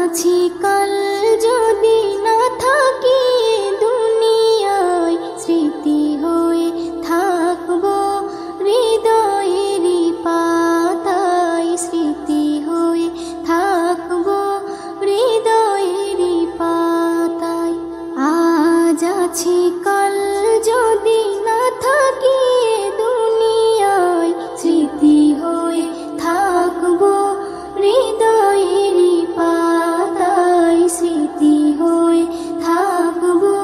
আছি কাল যদি না থাকি দুনিয়ায়, স্মৃতি হয়ে থাকবো হৃদয়েরই পাতায়, স্মৃতি হয়ে থাকবো হৃদয়েরই পাতায়। আজ আছি কাল যদি না থাকি দুনিয়ায়, স্মৃতি হয়ে থাকবো হৃদয়েরই পাতায়, স্মৃতি হয়ে থাকবো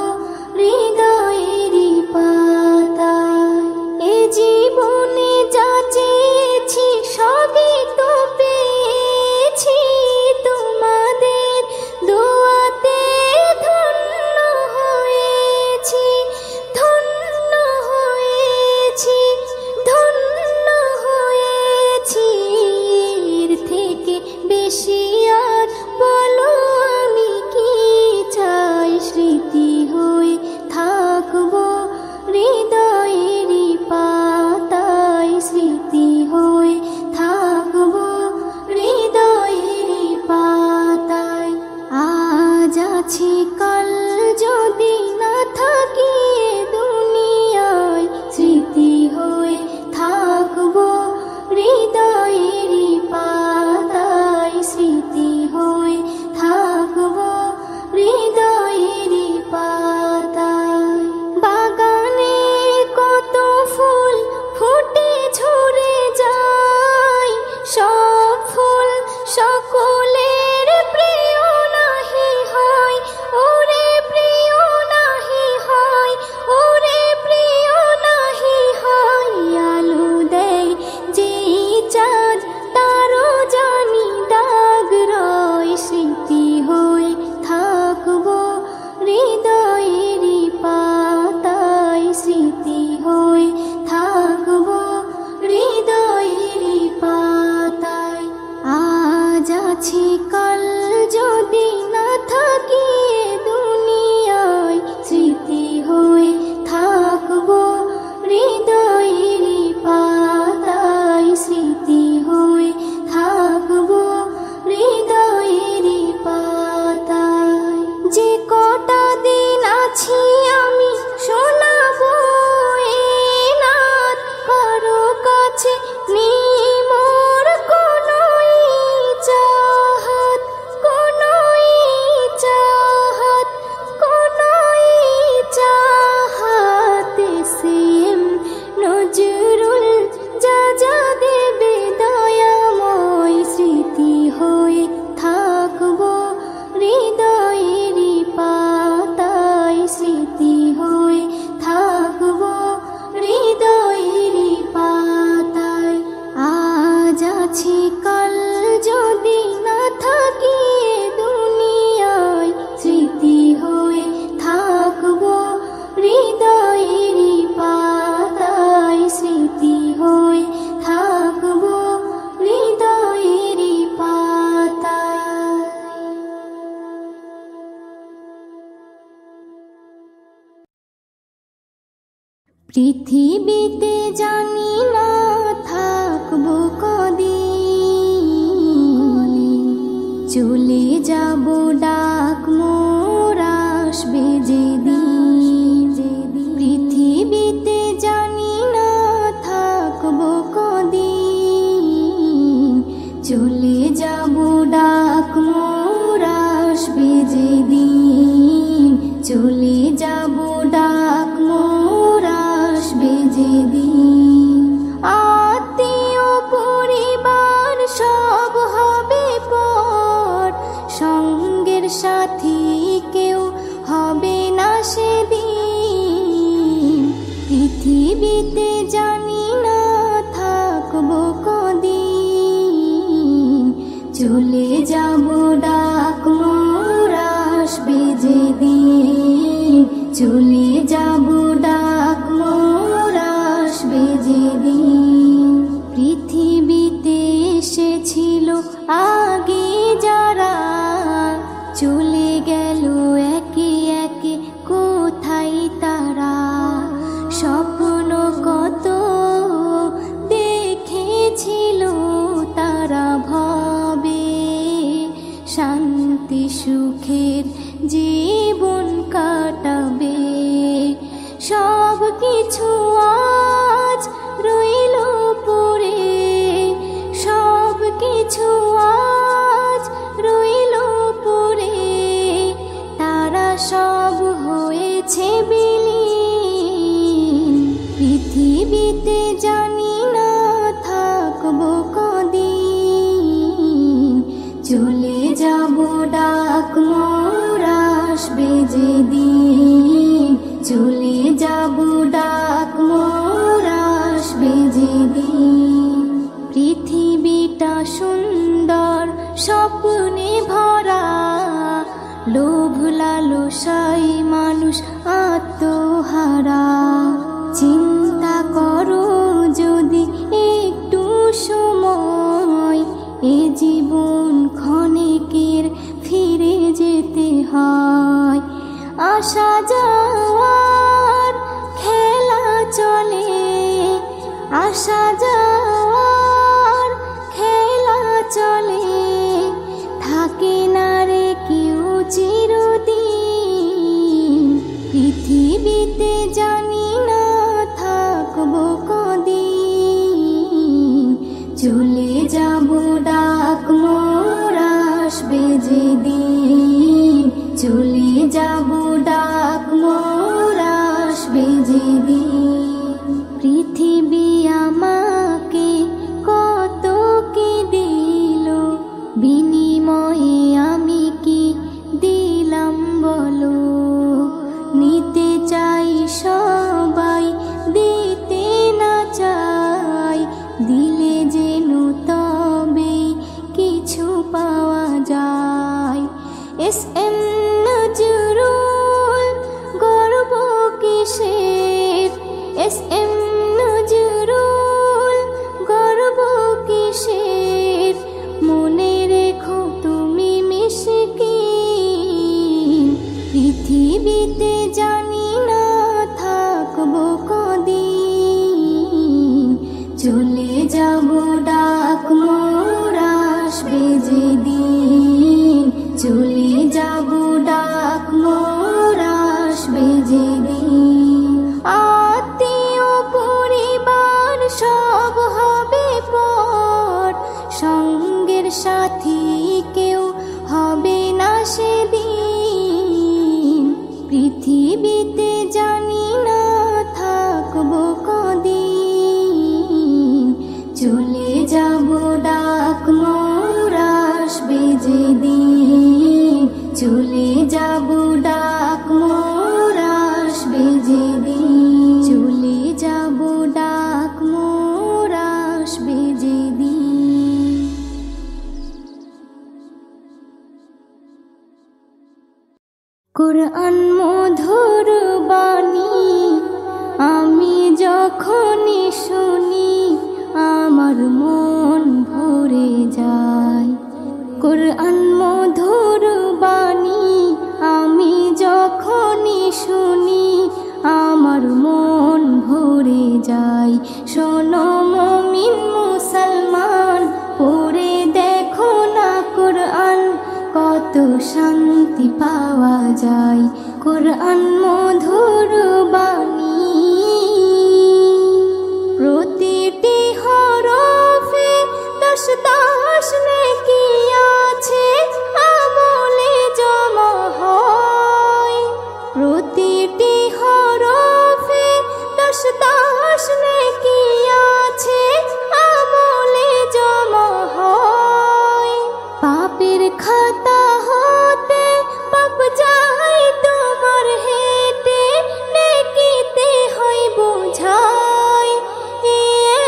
হৃদয়েরই পাতায়। এ জীবনে যা চেয়েছি সবই তো পেয়েছি, তোমাদের দোয়াতে ধন্য হয়েছি, ধন্য হয়েছি, ধন্য হয়েছি। এর থেকে বেশি আর বলো আমি কি চাই, স্মৃতি হয়ে থাকবো হৃদয়েরই পাতায়, স্মৃতি হয়ে থাকবো হৃদয়েরই পাতায়। আজ আছি কাল যদি না থাকি দুনিয়ায়, স্মৃতি হয়ে থাকবো হৃদয়েরই পাতায়, স্মৃতি হয়ে থাকবো হৃদয়েরই পাতায়। বাগানে কত ফুল ফুটে ঝরে যায়, সব ফুল সকলের প্রিয় নাহি হয়, ওরে প্রিয় নাহি হয়, ওরে প্রিয় নাহি হয়। আলো দেয় যেই চাঁদ তারও জানি দাগ রয়, স্মৃতি হয়ে থাকবো হৃদয়েরই পাতায়, স্মৃতি হয়ে থাকবো হৃদয়েরই পাতায়। আজ আছি কাল যদি না থাকি দুনিয়ায়, স্মৃতি হয়ে থাকবো হৃদয়েরই পাতায়, স্মৃতি হয়ে থাকবো হৃদয়েরই পাতায়। যে কটা দিন আছি আমি শোনাবো এ নাত, কারো কাছে নেই মোর কোনোই চাহাত, কোনোই চাহাত, কোনোই চাহাত। সেম নজরুল যা যা দেবে দয়াময়, স্মৃতি হয়ে থাকবো হৃদয়েরই পাতায়, স্মৃতি হয়ে থাকবো হৃদয়েরই পাতায়। আজ আছি কাল যদি না থাকি দুনিয়ায়, স্মৃতি হয়ে থাকবো হৃদয়েরই পাতায়, স্মৃতি হয়ে থাকবো হৃদয়েরই পাতায়। পৃথিবীতে জানি না থাকবো কদিন, চলে যাব ডাক মোর আসবে যেদিন। পৃথিবীতে জানি না থাকবো কদিন, চলে যাব ডাক মোর আসবে যেদিন, চলে যাব ডাক মোর আসবে যেদিন। আত্মীয় পরিবার সব হবে পর, সঙ্গের সাথী কেউ হবে না সেদিন। পৃথিবীতে জানি না থাকবো কদিন, চলে যাব ডাক মোর আসবে যেদিন, চলে যাব ডাক মোর আসবে যেদিন। পৃথিবীতে এসেছিল আগে যারা, চলে গেল একে একে কোথায় তারা। স্বপ্ন কত দেখেছিল তারা ভবে, শান্তি শান্তি সুখের জীবন কাটাবে। সব কিছু আজ রইল পড়ে, সব কিছু আজ রইল পড়ে, তারা সব হয়েছে বিলীন। পৃথিবীতে জানি না থাকবো কদিন, চলে যাব ডাক মোর আসবে যেদিন, চলে যাব ডাক মোর আসবে যেদিন। পৃথিবীটা সুন্দর স্বপ্নে ভরা, লোভ লালসায় মানুষ আত্মহারা। চিন্তা করো যদি একটু সময়, এ জীবন ক্ষণিকের ফিরে যেতে হয়। আসা যাওয়ার খেলা চলে, আসা যাওয়ার খেলা চলে, থাকে না রে কেউ চিরদিন। পৃথিবীতে জানি না থাকবো কদিন, চলে যাব ডাক মোর আসবে যেদিন, চলে যাব ডাক মোর আসবে যেদিন। পৃথিবী আমাকে কত কি দিল, বিনিময়ে আমি কি দিলাম বলো। নিতে চাই সবাই, দিতে না চাই, দিলে যেন তবে কিছু পাওয়া যায়। এস এম নজরুল গর্ব কিসের, এস এম নজরুল গর্ব কিসের, মনে রেখো তুমি মিশকিন। পৃথিবীতে জানি না থাকবো কদিন, চলে যাব ডাক মোর আসবে যেদিন, চলে যাব ডাক মোর আসবে যেদিন। আত্মীয় পরিবার সব হবে পর, সঙ্গের সাথী কেউ হবে না সেদিন। পৃথিবীতে জানি না থাকবো কদিন, চলে যাব ডাক মোর আসবে যেদিন, চলে যাব ডাক মোর আসবে যেদিন, চলে যাব ডাক মোর আসবে যেদিন। কোরআন মধুর বাণী আমি যখনই শুনি, আমার মন ভরে যায়। কোরআন মধুর বাণী আমি যখনই শুনি, আমার মন ভরে যায়। শোনো মুমিন মুসলমান, পড়ে দেখো না কোরআন, কত শান্তি পাওয়া যায়। কোরআন মধুর বাণী, প্রতিটি হরফে 10 10 নেকি আছে, আমলে জমা হয়। প্রতিটি হরফে 10 10 নেকি আছে, আমলে জমা হয়। পাপের খাতা হতে পাপ যায় তোমার হেঁটে, নেকিতে হয় বোঝাই।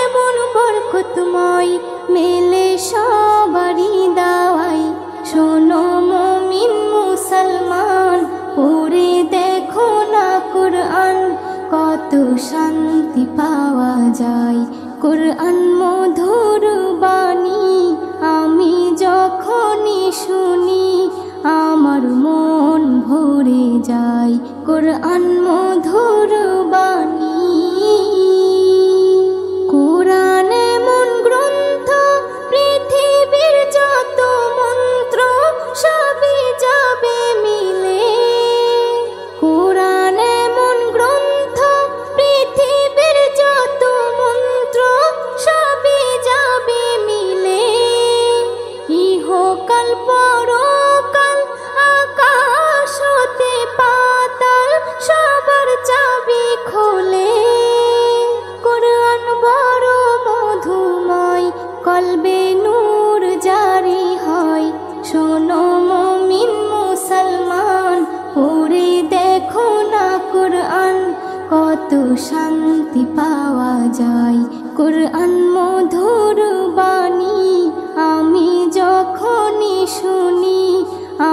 এমন বরকতময় মেলে সবারই দাওয়াই। শোনো মুমিন মুসলমান, পড়ে দেখো না কোরআন, কত শান্তি পাওয়া যায়। কোরআন মধুর বাণী আমি যখনই শুনি, আমার মন ভরে যায়। কোরআন মধুর বাণী, কোরআন এমন গ্রন্থ, পৃথিবীর যত মন্ত্র সবই কাল পরকাল আকাশ হতে পাতাল সবার চাবি খোলে। কোরআন বড় মধুময় কলবে নূর জারি হয়। শোনো মুমিন মুসলমান পড়ে দেখো না কোরআন, কত শান্তি পাওয়া যায়। কোরআন মধুর বাণী আমি যখনই শুনি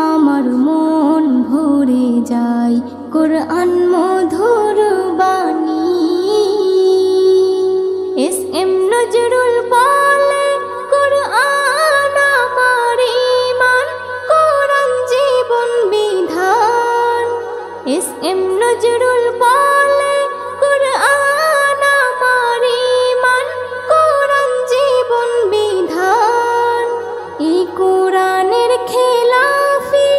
আমার মন ভরে যায়। কোরআন মধুর বাণী। এস এম নজরুল বলে কোরআন আমার ঈমান, কোরআন জীবন বিধান। এস এম নজরুল বলে কোরআন আমার ঈমান, কোরআন জীবন বিধান। এই কোরআনের খেলাফি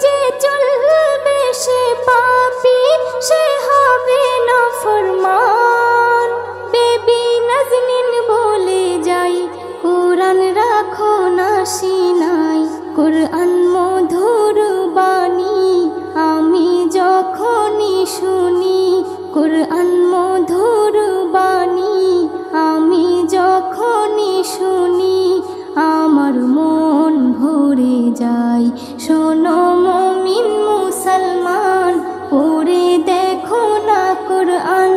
যে চলবে সে পাপী, সে হবে নাফরমান। বেবি নাজনীন বলে যাই কোরআন রাখো না সিনাই। কোরআন মধুর বাণী আমি যখনই শুনি, কোরআন মধুর বাণী আমি যখনই শুনি আমার মন ভরে যায়। শোনো মুমিন মুসলমান পড়ে দেখো না কোরআন,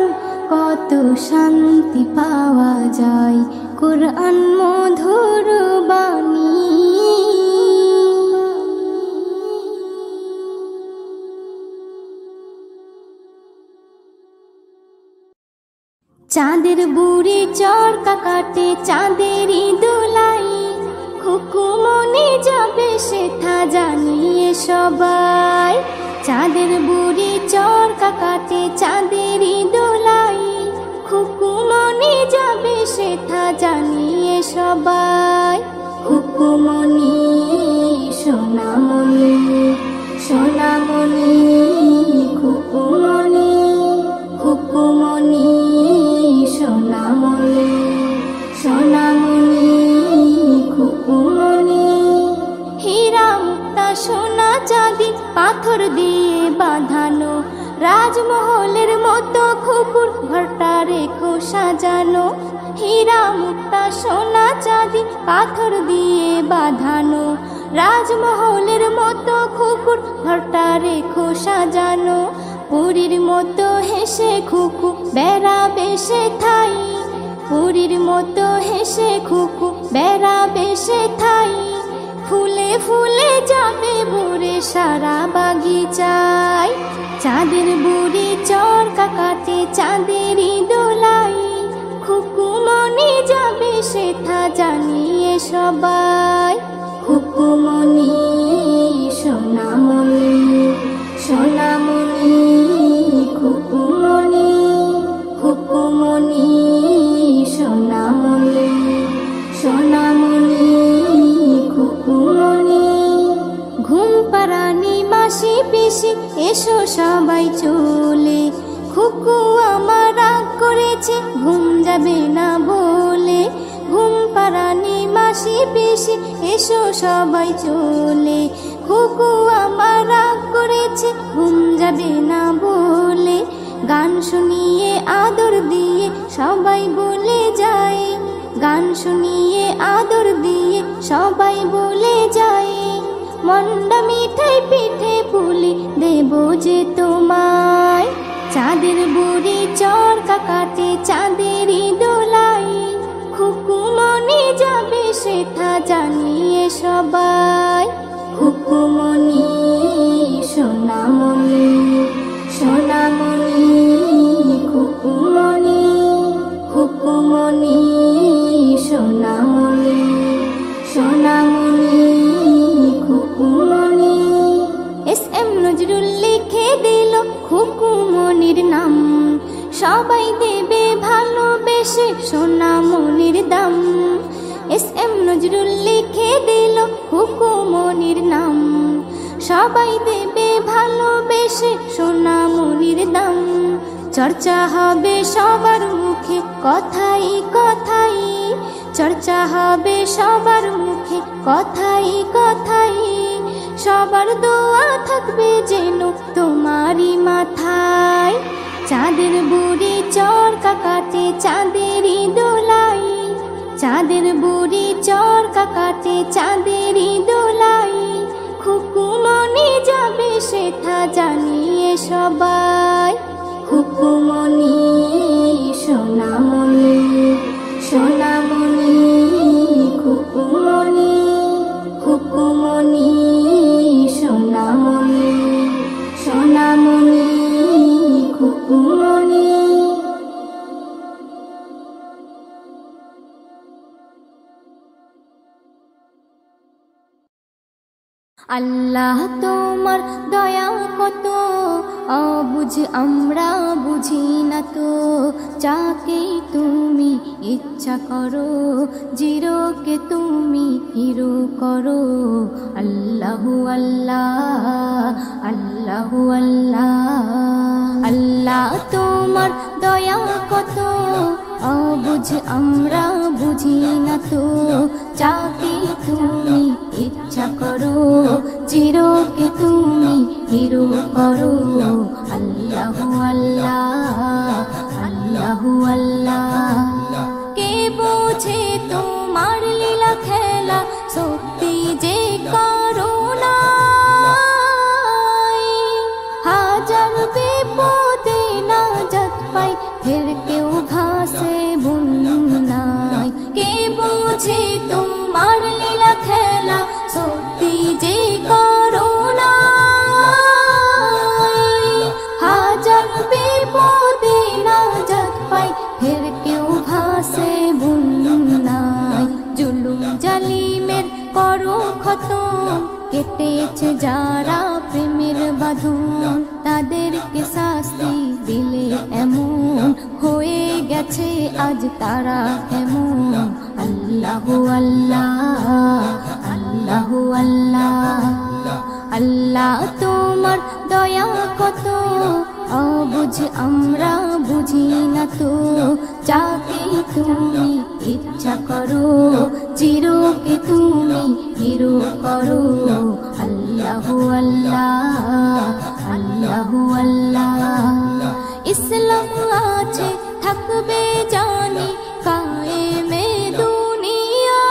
কত শান্তি পাওয়া যায়। কোরআন মধুর বাণী। চাঁদের বুড়ি চরকা কাটে চাঁদেরই দোলাই, খুকুমনি যাবে সেথা জানিয়ে সবাই। চাঁদের বুড়ি চরকা কাটে চাঁদেরই দোলাই, খুকুমনি যাবে সেথা জানিয়ে সবাই। খুকুমনি সোনামণি সোনামণি, খুকুমনি খুকুমনি সোনামণি সোনামণি, খুকুমনি। হীরা মুক্তা সোনা চাঁদি পাথর দিয়ে বাঁধানো, রাজমহলের মতো খুকুর ঘরটা রেখো সাজানো। হীরা মুক্তা সোনা চাঁদি পাথর দিয়ে বাঁধানো, রাজমহলের মতো খুকুর ঘরটা রেখো সাজানো। পুরীর মতো হেসে খুকু বেড়াবে সে ঠাই, পুরীর মতো হেসে খুকু বেড়াবে সে ঠাই। ফুলে ফুলে যাবে ভরে সারা বাগিচায়। চাঁদের বুড়ি চরকা কাটে চাঁদেরই দোলাই, খুকুমনি যাবে সেথা জানিয়ে সবাই। খুকুমনি সোনামণি সোনামণি, খুকুমনি খুকুমনি সোনামণি সোনামণি, খুকুমনি। ঘুম পাড়ানি মাসি পিসি এসো সবাই চলে, খুকু আমার রাগ করেছে ঘুম যাবে না বলে। ঘুম পাড়ানি মাসি পিসি এসো সবাই চলে, খুকু আমার রাগ করেছে ঘুম যাবে না বলে। গান শুনিয়ে আদর দিয়ে সবাই বলে যায়, গান শুনিয়ে আদর দিয়ে সবাই বলে যায়। মন্ডা মিঠাই পিঠে পুলি দেব যে তোমায়। চাঁদের বুড়ি চরকা কাটে চাঁদেরই দোলাই, খুকুমনি যাবে সেথা জানিয়ে সবাই। খুকুমনি সোনামণি সোনামণি, খুকুমনি খুকুমনি সোনামণি সোনামণি, খুকুমনি। এস এম নজরুল লিখে দিল খুকুমনির নাম, সবাই দেবে ভালোবেসে সোনামণির দাম। এস এম নজরুল লিখে দিল খুকুমনির নাম, সবাই দেবে ভালোবেসে সোনামণির দাম। চর্চা হবে সবার মুখে কথাই কথাই, চর্চা হবে সবার মুখে কথাই কথাই। সবার দোয়া থাকবে যেন তোমারই মাথায়। চাঁদের বুড়ি চরকা কাটে চাঁদেরই দোলাই, চাঁদের বুড়ি চরকা কাটে চাঁদেরই দোলাই। খুকুমনি যাবে সেথা জানিয়ে সবাই। খুকুমনি সোনামণি সোনামণি, খুকুমনি খুকুমনি সোনামণি সোনামণি, খুকুমনি। আল্লাহ তোমার দয়া কত অবুঝ আমরা বুঝি না তো। যাকে তুমি ইচ্ছা করো জিরোকে তুমি হিরো করো। আল্লাহু আল্লাহ আল্লাহু আল্লাহ। আল্লাহ তোমার দয়া কত অবুঝ আমরা বুঝি না তো। যাকে তুমি ইচ্ছা করো জিরোকে তুমি হিরো করো। আল্লাহু আল্লাহ আল্লাহু আল্লাহ। কে বোঝে তোমার লীলা খেলা শক্তি যে করুণা। হাজার বিপদে নাজাত পাই ফের কেউ ঘাসে বুননাই। কে বোঝে তোমার লীলা খেলা শক্তি যে করুণা। হাজার বিপদে নাজাত পাই ফের কেউ ঘাসে বুননাই। জুলুম জালিমের করো খতম কেটেছে যারা প্রেমের বাঁধন। তাদেরকে শাস্তি দিলে এমন হয়ে গেছে আজ তারা কেমন। আল্লাহু আল্লাহ আল্লাহু আল্লাহ। আল্লাহ তোমার দয়া কত অবুঝ আমরা বুঝি না তো। যাকে তুমি ইচ্ছা করো জিরোকে তুমি হিরো করো। আল্লাহু আল্লাহ আল্লাহু আল্লাহ। ইসলাম আছে থাকবে জানি কায়েমে দুনিয়া।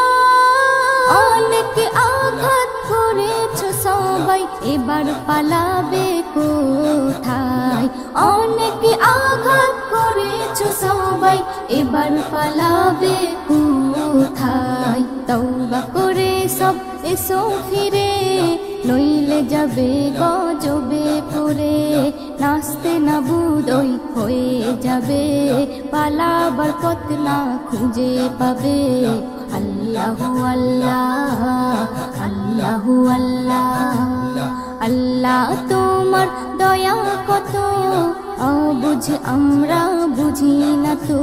অনেক আঘাত করেছ সবাই এবার পালাবে কোথায়। অনেক আঘাত করেছ সবাই এবার পালাবে কোথায়। তওবা করে সব এসো ফিরে নইলে যাবে গজবে পড়ে। নাচতে না বুদই হয়ে যাবে পালাবার পথ না খুঁজে পাবে। আল্লাহু আল্লাহ আল্লাহু আল্লাহ। আল্লাহ তোমার দয়া কত অবুঝ আমরা বুঝি না তো।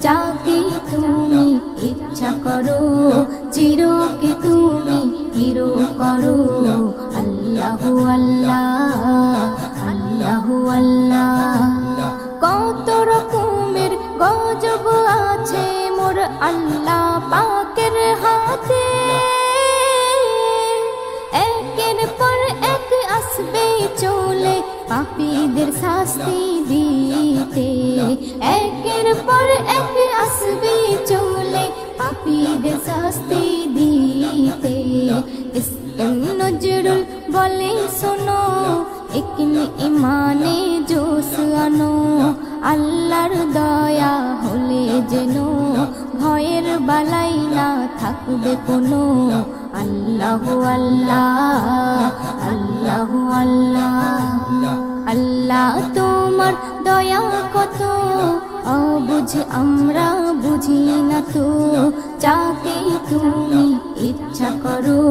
যাকে তুমি ইচ্ছা করো জিরোকে তুমি হিরো করো। আল্লাহু আল্লাহ আল্লাহু আল্লাহ। কত রকমের গজব আছে মোর আল্লাহ পাকের হাতে। একের পর এক আসবে চলে পাপীদের শাস্তি দিতে। একের পর এক আসবে চলে পাপীদের শাস্তি দিতে। নজরুল বলে শোনো একনি ইমানে জোশ আনো। আল্লাহর দয়া হলে যেন ভয়ের বালাই না থাকবে কোনো। আল্লাহু আল্লাহ আল্লাহু আল্লাহ। আল্লাহ তোমার দয়া কত অবুঝ আমরা বুঝি না তো। যাকে তুমি ইচ্ছা করো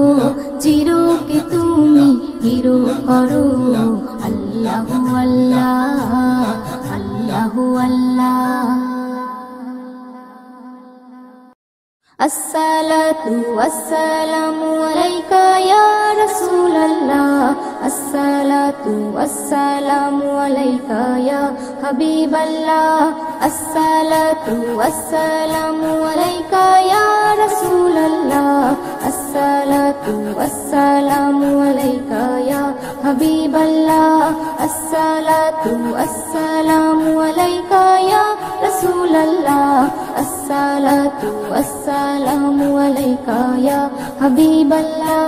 জিরোকে তুমি হিরো করো। আল্লাহু আল্লাহ আল্লাহু আল্লাহ। الصلاة والسلام عليك يا رسول الله. الصلاة والسلام عليك يا حبيب الله. الصلاة والسلام عليك يا رسول الله. আসসালাতু ওয়াসসালামু আলাইকা ইয়া হাবিবাল্লাহ আসসালাতু ওয়াসসালামু আলাইকা ইয়া রাসূলাল্লাহ আসসালাতু ওয়াসসালামু আলাইকা ইয়া হাবিবাল্লাহ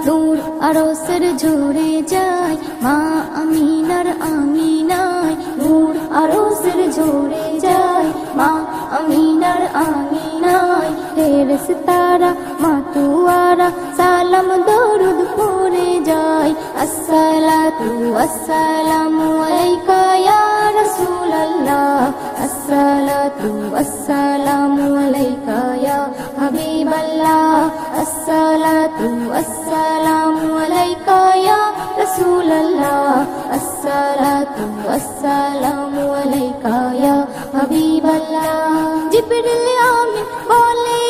নূর আরশের ঝরে যায় মা আমিনার আমিনায় নূর আরশের ঝরে যায় মা আমিনার আমিনায় ফেরেশতারা মাতুয়ারা সালাম দরুদ পড়ে যায় আসসালাতু ওয়াসসালামু আলাইকা ইয়া রাসূলাল্লাহ আসসালাতু ওয়াসসালামু আলাইকা ইয়া হাবিবাল্লাহ আসসালাতু ওয়াসসালামু আলাইকা ইয়া রাসূলাল্লাহ আসসালাতু ওয়াসসালামু আলাইকা ইয়া হাবিবাল্লাহ জিবরিল আমিন বলে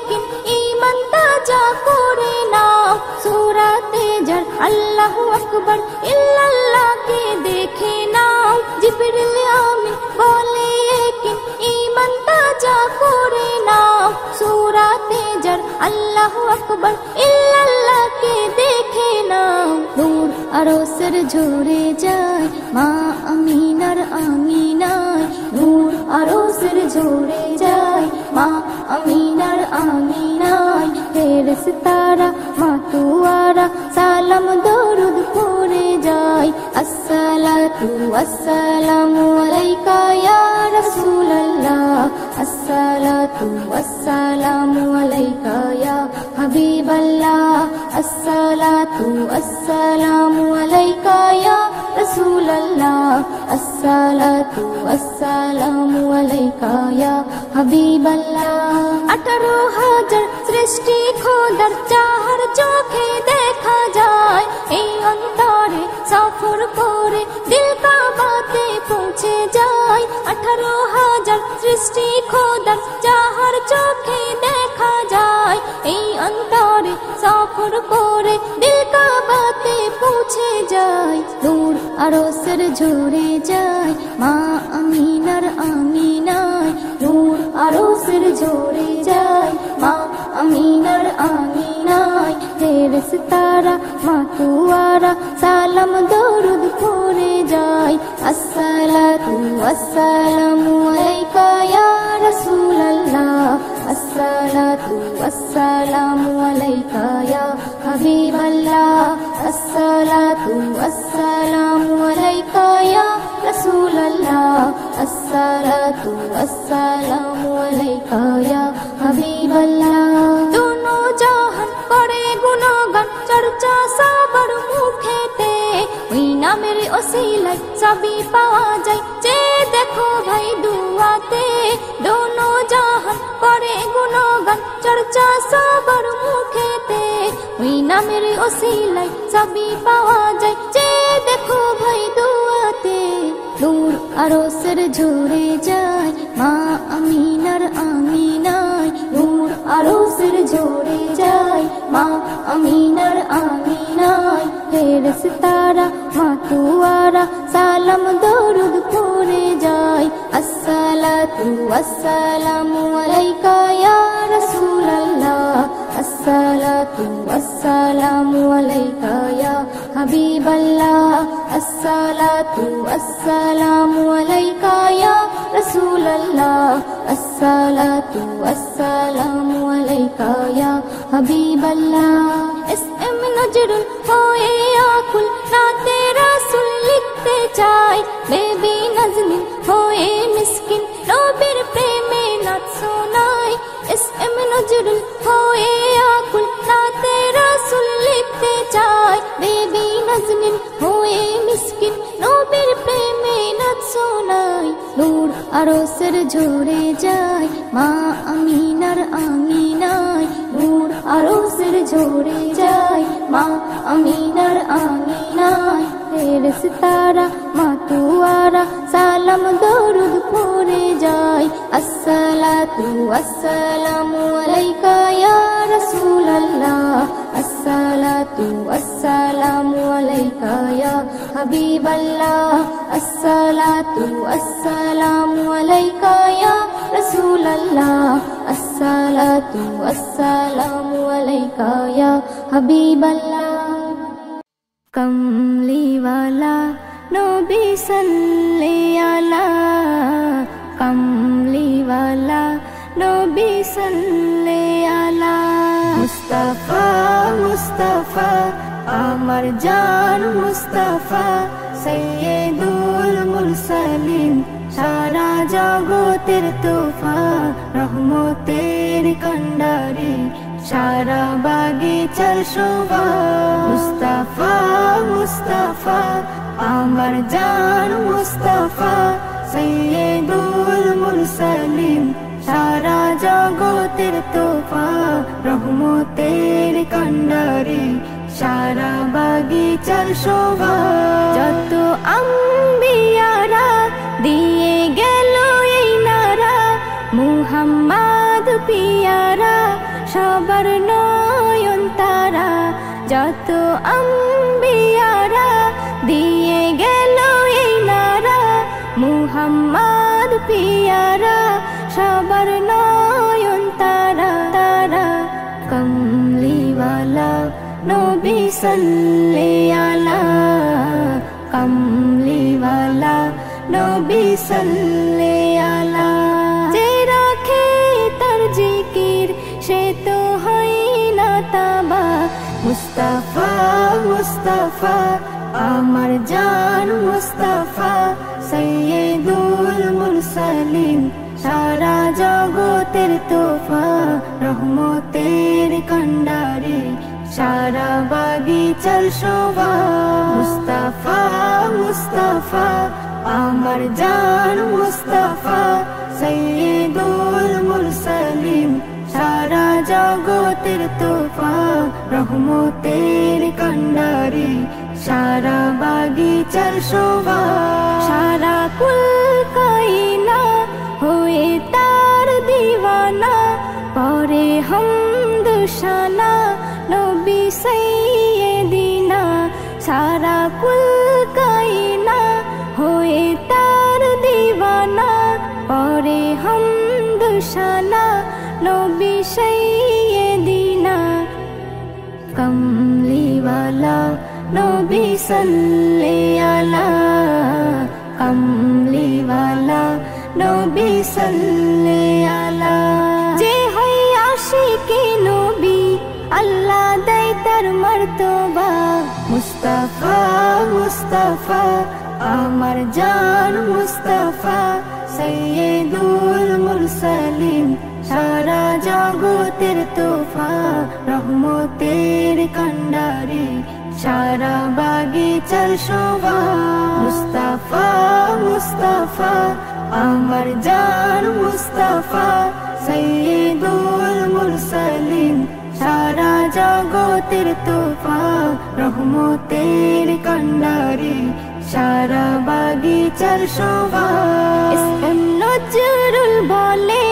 কি ঈমান তাজা করে নাও সূরাতে জার আল্লাহু আকবার ইল্লাল্লাহ কে দেখে নাও জিবরিল আমিন বলে কি ঈমান তাজা করে নাও সূরাতে জার আল্লাহু আকবার ইল্লাল্লাহ কে দেখে নাও নূর আরশের ঝরে যায় মা আমিনার আমিনায় নূর আরশের ঝরে যায় মা আমিনার আমিনায় ফেরেশতারা মাতুয়ারা সালাম দরুদ পড়ে যায় আসসালাতু ওয়াসসালামু আলাইকা ইয়া রাসূলাল্লাহ আসসালাতু ওয়াসসালামু আলাইকা ইয়া হাবিবাল্লাহ আসসালাতু ওয়াসসালামু আলাইকা ইয়া রাসূলাল্লাহ আসসালাতু ওয়াসসালামু আলাইকা ইয়া হাবিবাল্লাহ 18,000 সৃষ্টি খোদার চার চোখে দেখা যায় এই অন্তরে সফর করে দিল কাবাতে পৌঁছে যায় 18,000 সৃষ্টি খোদার চার চোখে দেখা যায় এই অন্তরে সফর করে দিল কাবাতে পৌঁছে যায় নূর আরশের ঝরে যায় মা আমিনার আমিনায় নূর আরশের ঝরে যায় মা আমিনার আমিনায় ফেরেশতারা মাতুয়ারা সালাম দরুদ পড়ে যায় আসসালাতু ওয়াসসালামু আলাইকা ইয়া রাসূলাল্লাহ আসসালাতু ওয়াসসালামু আলাইকা ইয়া হাবিবাল্লাহ আসসালাতু ওয়াসসালামু আলাইকা ইয়া রাসূলাল্লাহ আসসালাতু ওয়াসসালামু আলাইকা ইয়া হাবিবাল্লাহ দোনো জাহান করে গুণগান চর্চা সবার মুখেতে ওই নামের ওসিলায় সবই পাওয়া যায় যে দেখো ভাই দুয়াতে দোনো জাহান করে গুণগান চর্চা সবার মুখেতে ওই নামের ওসিলায় সবই পাওয়া যায় যে দেখো ভাই দুয়াতে নূর আরশের ঝরে যায় মা আমিনার আমিনায় নূর আরশের ঝরে যায় মা আমিনার আমিনায় ফেরেশতারা মাতুয়ারা সালাম দরুদ পড়ে যায় আসসালাতু ওয়াসসালামু আলাইকা ইয়া রাসূলাল্লাহ আসসালাতু ওয়াসসালামু আলাইকা ইয়া হাবিবাল্লাহ আসসালাতু ওয়াসসালামু আলাইকা ইয়া রাসূলাল্লাহ আসসালাতু ওয়াসসালামু আলাইকা ইয়া হাবিবাল্লাহ এসএম নজরুল হয়ে আকুল নাতে রাসূল লিখতে চাই বেবি নাজনীন হয়ে মিসকিন নবীর প্রেমে নাচ শোনাই এসএম নজরুল হয়ে আকুল নাতে রাসূল লিখতে চাই বেবি নাজনীন হয়ে মিসকিন নবীর প্রেমে নাচ শোনাই নূর আরশের ঝরে যায় মা আমিনার আমিনায় নূর আরশের ঝরে যায় মা আমিনার আমিনায় ফেরেশতারা মাতুয়ারা সালাম দরুদ পড়ে যায় আসসালাতু ওয়াসসালামু আলাইকা ইয়া রাসূলাল্লাহ আসসালাতু ওয়াসসালামু আলাইকা ইয়া হাবিবাল্লাহ আসসালাতু ওয়াসসালামু আলাইকা ইয়া রাসূলাল্লাহ আসসালাতু ওয়াসসালামু আলাইকা ইয়া হাবিবাল্লাহ। কমলিওয়ালা নবী সাল্লি আলা, কমলিওয়ালা নবী সাল্লি আলা। মুস্তাফা মুস্তাফা আমার জান মুস্তাফা, সৈয়দুল মুরসালিন সারা জগতের তোফা, রহমতের কান্ডারি সারা বাগিচার শোভা। মুস্তাফা মুস্তাফা আমার জান মুস্তাফা, সৈয়দুল মুরসালিন সারা জগতের তোফা, রহমতের কান্ডারি সারা বাগিচার শোভা। যত আম্বিয়ারা দিয়ে গেল এই নারা, মুহাম্মদ পিয়ারা সবার নয়ন তারা। যত আম্বিয়ারা দিয়ে গেল এই নারা, মুহাম্মদ পিয়ারা সবার নয়ন তারা তারা। কমলিওয়ালা নবী সাল্লি আলা, কমলিওয়ালা নবী সাল্লি আলা। যে রাখে তার জিকির সে তো হয় না তাবা, মুস্তাফা মুস্তাফা আমার জান মুস্তাফা, সৈয়দুল মুরসালিন সারা জগতের তোফা, রহমতের কান্ডারি সারা বাগিচার শোভা। মুস্তাফা মুস্তাফা আমার জান মুস্তাফা, সৈয়দুল মুরসালিন সারা জগতের তোফা, রহমতের কান্ডারি সারা বাগিচার শোভা। সারা কুল কায়না হয়ে তার দিওয়ানা, পরে হামদ শানা নবী সাইয়্যিদিনা। সারা কুল কায়না হয়ে তার দিওয়ানা, পরে হামদ শানা নবী সাইয়্যিদিনা। কমলিওয়ালা নবী সাল্লি আলা, কমলিওয়ালা নবী সাল্লি আলা। যে হয় আশিকে নবী আল্লাহ দেয় তার মর্তবা, মুস্তাফা মুস্তাফা আমার জান মুস্তাফা, সৈয়দুল মুরসালিন সারা জগতের তোফা, রহমতের কান্ডারি সারা বাগিচার শোভা। মুস্তাফা মুস্তাফা আমার জান মুস্তাফা, সৈয়দুল মুরসালিন সারা জগতের তোফা, রহমতের কান্ডারি সারা বাগিচার শোভা। এসএম নজরুল বলে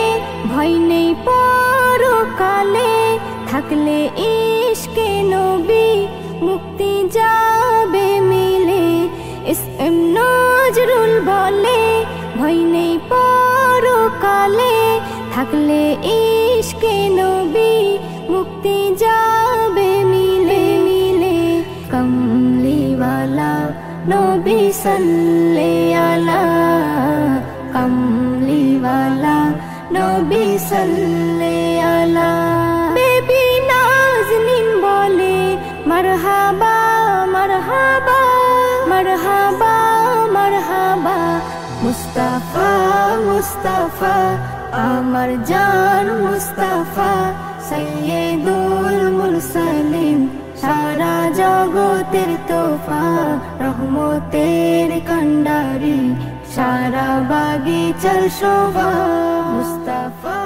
ভয় নেই পরকালে, থাকলে ইশকে নবী মুক্তি যাবে মিলে। এসএম নজরুল বলে ভয় নেই পরকালে, থাকলে ইশকে নবী মুক্তি যাবে মিলে মিলে। কমলিওয়ালা নবী সাল্লি আলা, কমলিওয়ালা নবী সাল্লি আলা। বেবি নাজনীন বলে মারহাবা মারহাবা মারহাবা মারহাবা। মুস্তাফা মুস্তাফা আমার জান মুস্তাফা, সৈয়দুল মুরসালিন সারা জগতের তোফা, রহমতের কান্ডারি সারা বাগিচার শোভা। মুস্তাফা।